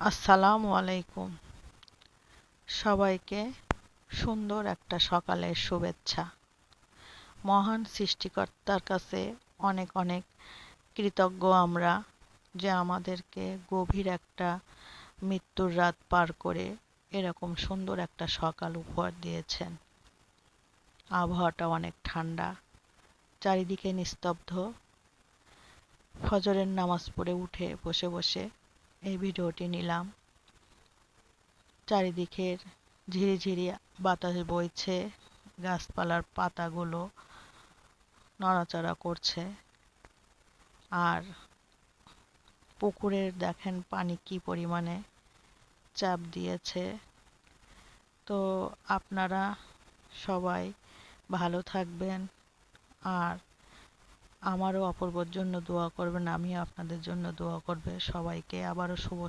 আসসালামু আলাইকুম। সবাইকে সুন্দর একটা সকালের শুভেচ্ছা। মহান সৃষ্টিকর্তার কাছে অনেক অনেক কৃতজ্ঞ আমরা যে আমাদেরকে গভীর একটা মৃত্যুর রাত পার করে এরকম সুন্দর একটা সকাল উপহার দিয়েছেন। আবহাওয়াটা অনেক ঠান্ডা, চারিদিকে নিস্তব্ধ। ফজরের নামাজ পড়ে উঠে বসে বসে এই ভিডিওটি নিলাম। চারিদিকের ঝিরিঝিরি বাতাস বইছে, গাছপালার পাতাগুলো নড়াচড়া করছে, আর পুকুরের দেখেন পানি কি পরিমাণে চাপ দিয়েছে। তো আপনারা সবাই ভালো থাকবেন, আর আমারও অপূর্বর জন্য দোয়া করবেন, আমিও আপনাদের জন্য দোয়া করবে। সবাইকে আবারও শুভ